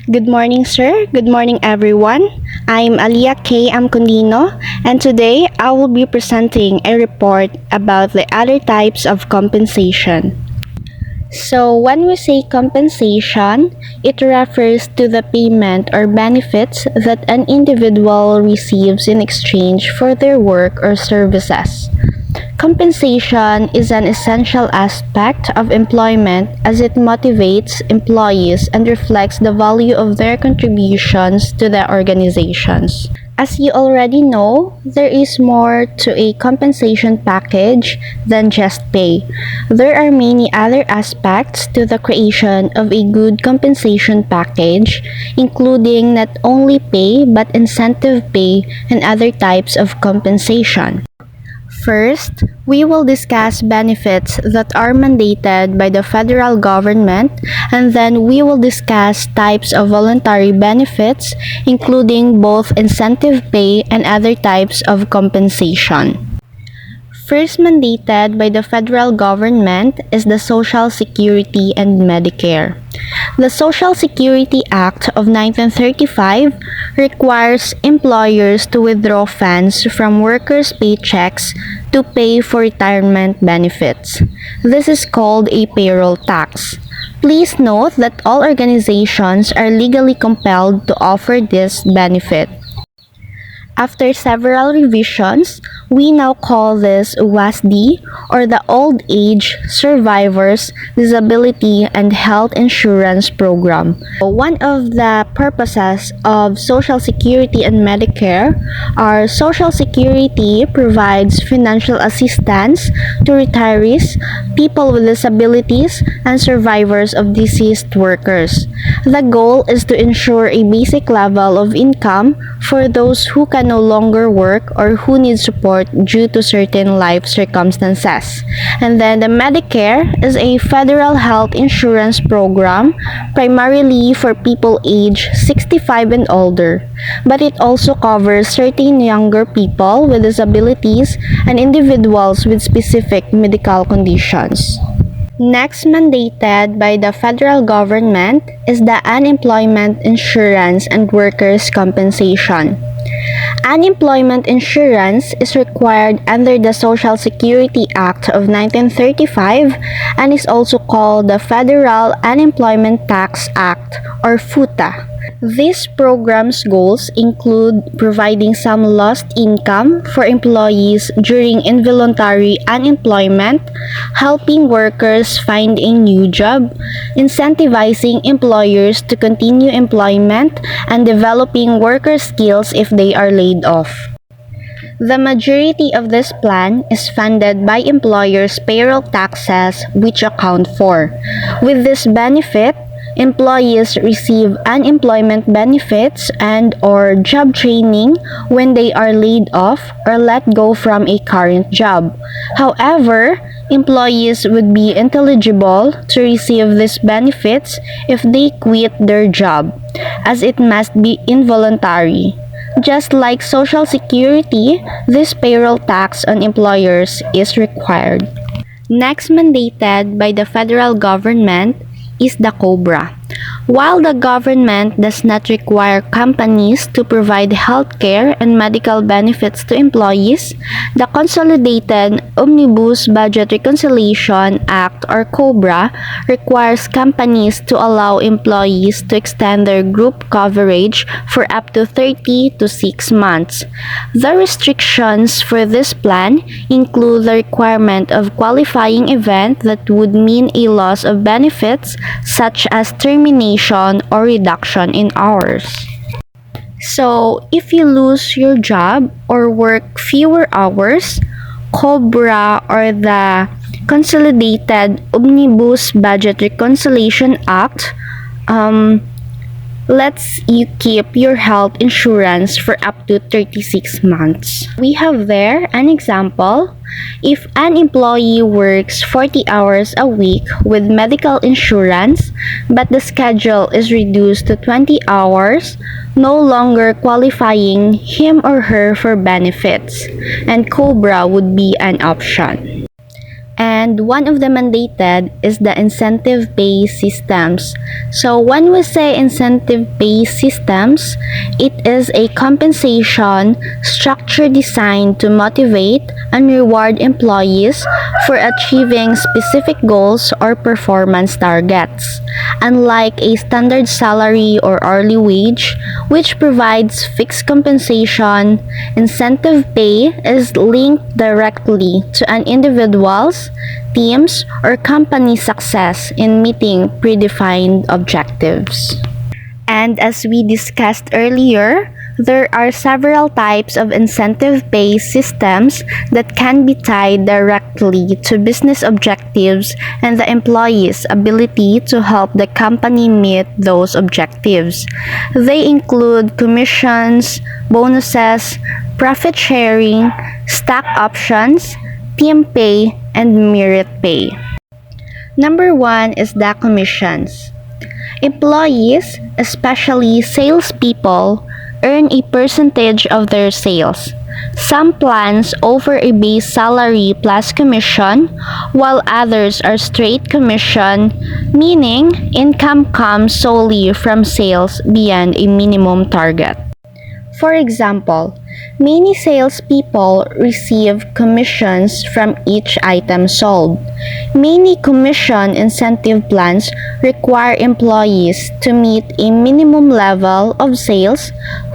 Good morning, sir. Good morning, everyone. I'm Alliyah Kaye Condino, and today I will be presenting a report about the other types of compensation. So, when we say compensation, it refers to the payment or benefits that an individual receives in exchange for their work or services. Compensation is an essential aspect of employment as it motivates employees and reflects the value of their contributions to the organizations. As you already know, there is more to a compensation package than just pay. There are many other aspects to the creation of a good compensation package, including not only pay but incentive pay and other types of compensation. First, we will discuss benefits that are mandated by the federal government, and then we will discuss types of voluntary benefits, including both incentive pay and other types of compensation. First mandated by the federal government is the Social Security and Medicare. The Social Security Act of 1935 requires employers to withdraw funds from workers' paychecks to pay for retirement benefits. This is called a payroll tax. Please note that all organizations are legally compelled to offer this benefit. After several revisions, we now call this WASD, or the Old Age Survivors Disability and Health Insurance Program. One of the purposes of Social Security and Medicare are Social Security provides financial assistance to retirees, people with disabilities, and survivors of deceased workers. The goal is to ensure a basic level of income for those who can no longer work or who need support due to certain life circumstances. And then the Medicare is a federal health insurance program primarily for people age 65 and older, but it also covers certain younger people with disabilities and individuals with specific medical conditions. Next mandated by the federal government is the Unemployment Insurance and Workers' Compensation. Unemployment insurance is required under the Social Security Act of 1935 and is also called the Federal Unemployment Tax Act, or FUTA. This program's goals include providing some lost income for employees during involuntary unemployment, helping workers find a new job, incentivizing employers to continue employment, and developing worker skills if they are laid off. The majority of this plan is funded by employers' payroll taxes, which account for. With this benefit, employees receive unemployment benefits and/or job training when they are laid off or let go from a current job. However, employees would be ineligible to receive these benefits if they quit their job, as it must be involuntary. Just like Social Security, this payroll tax on employers is required. Next mandated by the federal government is the COBRA. While the government does not require companies to provide healthcare and medical benefits to employees, the Consolidated Omnibus Budget Reconciliation Act, or COBRA, requires companies to allow employees to extend their group coverage for up to 30 to 6 months. The restrictions for this plan include the requirement of qualifying event that would mean a loss of benefits such as termination or reduction in hours. So, if you lose your job or work fewer hours, COBRA, or the Consolidated Omnibus Budget Reconciliation Act, lets you keep your health insurance for up to 36 months. We have there an example. If an employee works 40 hours a week with medical insurance, but the schedule is reduced to 20 hours, no longer qualifying him or her for benefits, and COBRA would be an option. And one of the mandated is the incentive-based systems. So when we say incentive-based systems, it is a compensation structure designed to motivate and reward employees for achieving specific goals or performance targets. Unlike a standard salary or hourly wage, which provides fixed compensation, incentive pay is linked directly to an individual's, team's, or company's success in meeting predefined objectives. And as we discussed earlier, there are several types of incentive-based systems that can be tied directly to business objectives and the employee's ability to help the company meet those objectives. They include commissions, bonuses, profit sharing, stock options, team pay, and merit pay. Number 1 is the commissions. Employees, especially salespeople, earn a percentage of their sales. Some plans offer a base salary plus commission, while others are straight commission, meaning income comes solely from sales beyond a minimum target. For example, many salespeople receive commissions from each item sold. Many commission incentive plans require employees to meet a minimum level of sales,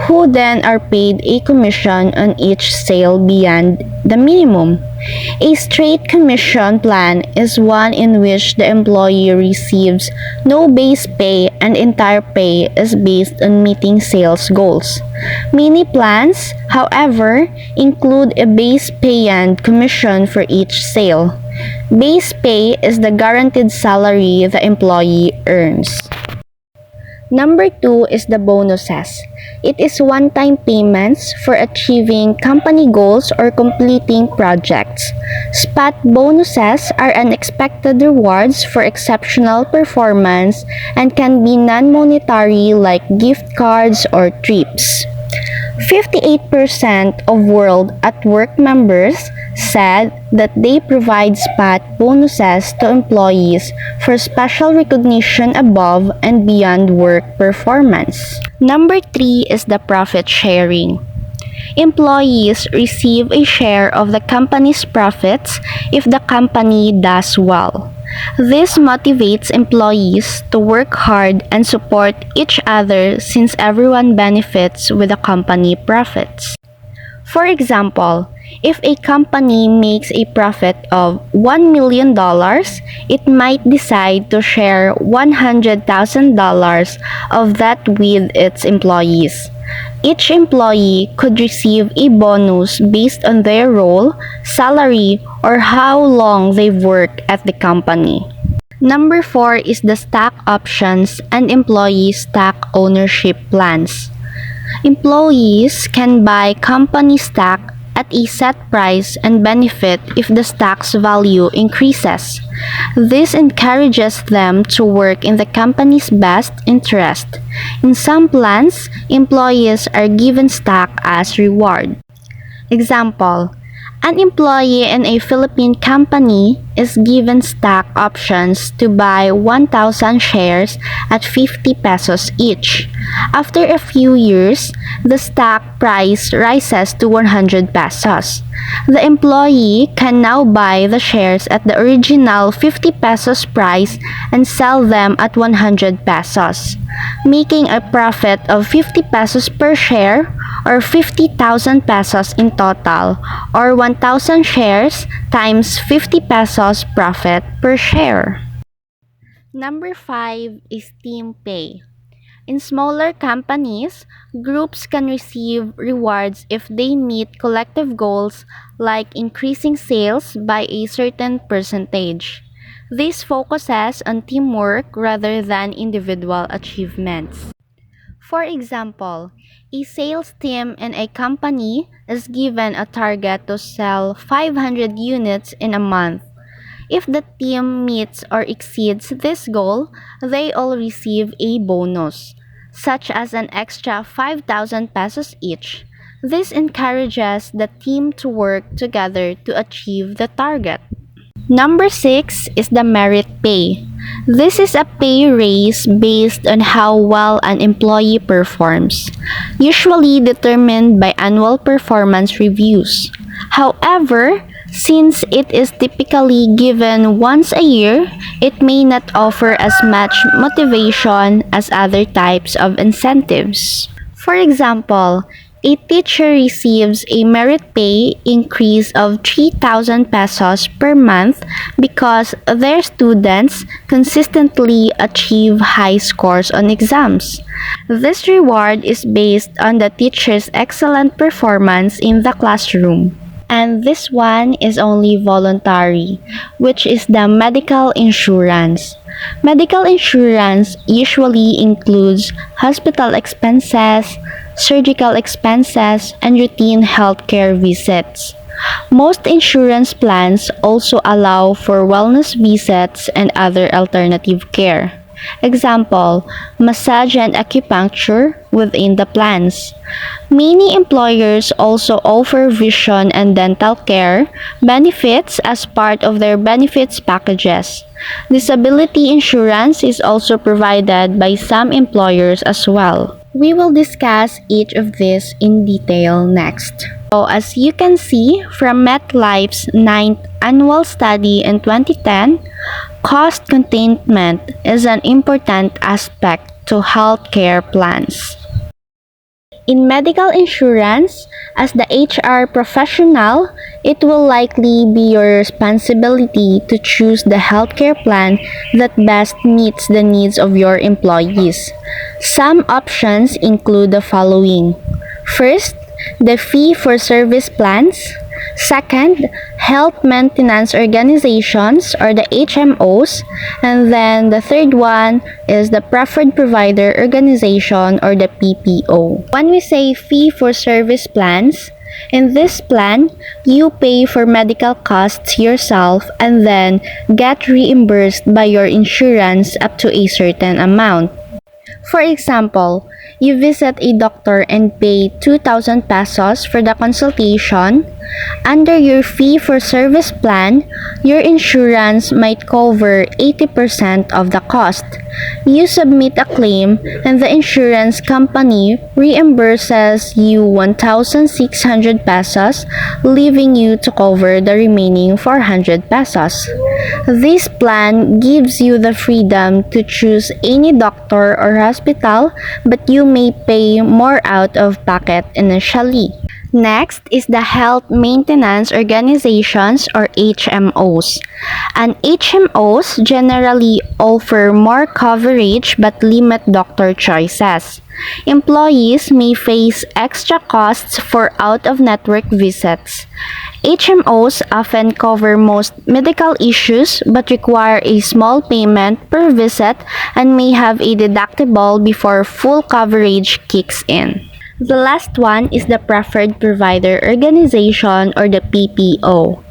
who then are paid a commission on each sale beyond the minimum. A straight commission plan is one in which the employee receives no base pay and entire pay is based on meeting sales goals. Many plans, however, include a base pay and commission for each sale. Base pay is the guaranteed salary the employee earns. Number 2 is the bonuses. It is one-time payments for achieving company goals or completing projects. Spot bonuses are unexpected rewards for exceptional performance and can be non-monetary like gift cards or trips. 58% of World at Work members said that they provide spot bonuses to employees for special recognition above and beyond work performance. Number 3 is the profit sharing. Employees receive a share of the company's profits if the company does well. This motivates employees to work hard and support each other since everyone benefits with the company profits. For example, if a company makes a profit of $1 million, it might decide to share $100,000 of that with its employees. Each employee could receive a bonus based on their role, salary, or how long they've worked at the company. Number 4 is the stock options and employee stock ownership plans. Employees can buy company stock at a set price and benefit if the stock's value increases. This encourages them to work in the company's best interest. In some plans, employees are given stock as reward. Example, an employee in a Philippine company is given stock options to buy 1,000 shares at 50 pesos each. After a few years, the stock price rises to 100 pesos. The employee can now buy the shares at the original 50 pesos price and sell them at 100 pesos, making a profit of 50 pesos per share or 50,000 pesos in total, or 1,000 shares times 50 pesos profit per share. Number 5 is team pay. In smaller companies, groups can receive rewards if they meet collective goals like increasing sales by a certain percentage. This focuses on teamwork rather than individual achievements. For example, a sales team in a company is given a target to sell 500 units in a month. If the team meets or exceeds this goal, they all receive a bonus, such as an extra 5,000 pesos each. This encourages the team to work together to achieve the target. Number 6 is the merit pay. This is a pay raise based on how well an employee performs, usually determined by annual performance reviews. However, since it is typically given once a year, it may not offer as much motivation as other types of incentives. For example, a teacher receives a merit pay increase of 3,000 pesos per month because their students consistently achieve high scores on exams. This reward is based on the teacher's excellent performance in the classroom. And this one is only voluntary, which is the medical insurance. Medical insurance usually includes hospital expenses, surgical expenses, and routine healthcare visits. Most insurance plans also allow for wellness visits and other alternative care. Example, massage and acupuncture within the plans. Many employers also offer vision and dental care benefits as part of their benefits packages. Disability insurance is also provided by some employers as well. We will discuss each of these in detail next. So as you can see from MetLife's 9th annual study in 2010, cost containment is an important aspect to healthcare plans. In medical insurance, as the HR professional, it will likely be your responsibility to choose the healthcare plan that best meets the needs of your employees. Some options include the following. First, the fee-for-service plans. Second, health maintenance organizations or the HMOs. And then the third one is the preferred provider organization or the PPO. When we say fee-for-service plans, in this plan, you pay for medical costs yourself and then get reimbursed by your insurance up to a certain amount. For example, you visit a doctor and pay 2,000 pesos for the consultation. Under your fee-for-service plan, your insurance might cover 80% of the cost. You submit a claim and the insurance company reimburses you 1,600 pesos, leaving you to cover the remaining 400 pesos. This plan gives you the freedom to choose any doctor or hospital, but you may pay more out of pocket initially. Next is the Health Maintenance Organizations or HMOs. And HMOs generally offer more coverage but limit doctor choices. Employees may face extra costs for out-of-network visits. HMOs often cover most medical issues but require a small payment per visit and may have a deductible before full coverage kicks in. The last one is the Preferred Provider Organization or the PPO.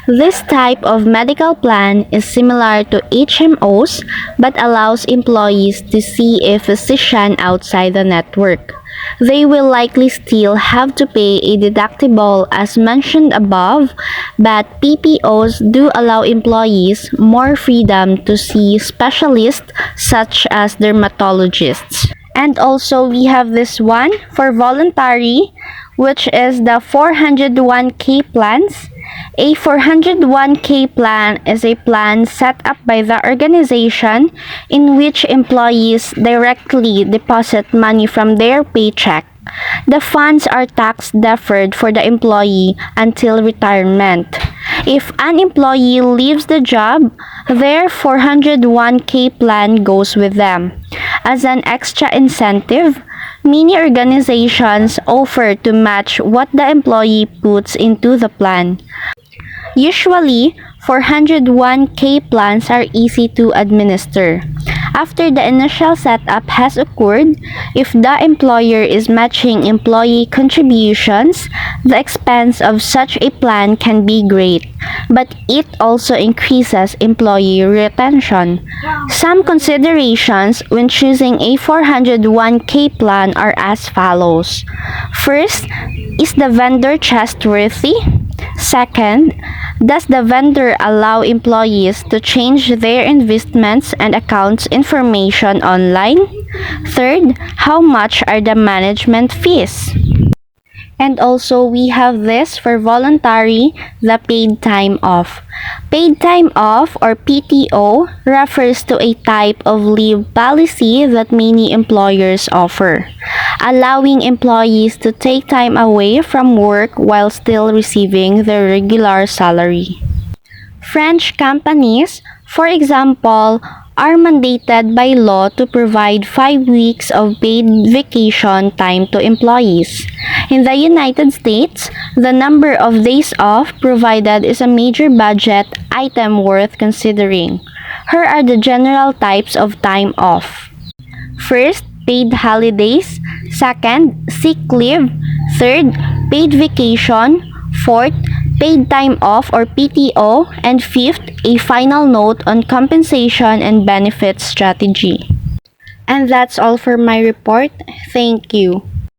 This type of medical plan is similar to HMOs but allows employees to see a physician outside the network. They will likely still have to pay a deductible as mentioned above, but PPOs do allow employees more freedom to see specialists such as dermatologists. And also we have this one for voluntary, which is the 401k plans. A 401k plan is a plan set up by the organization in which employees directly deposit money from their paycheck. The funds are tax deferred for the employee until retirement. If an employee leaves the job, their 401k plan goes with them. As an extra incentive, many organizations offer to match what the employee puts into the plan. Usually, 401k plans are easy to administer. After the initial setup has occurred, if the employer is matching employee contributions, the expense of such a plan can be great, but it also increases employee retention. Some considerations when choosing a 401k plan are as follows. First, is the vendor trustworthy? Second, does the vendor allow employees to change their investments and accounts information online? Third, how much are the management fees? And also, we have this for voluntary, the paid time off. Paid time off, or PTO, refers to a type of leave policy that many employers offer, allowing employees to take time away from work while still receiving their regular salary. French companies, for example, are mandated by law to provide 5 weeks of paid vacation time to employees. In the United States, the number of days off provided is a major budget item worth considering. Here are the general types of time off. First, paid holidays. Second, sick leave. Third, paid vacation. Fourth, paid time off or PTO. And fifth, a final note on compensation and benefits strategy. And that's all for my report. Thank you.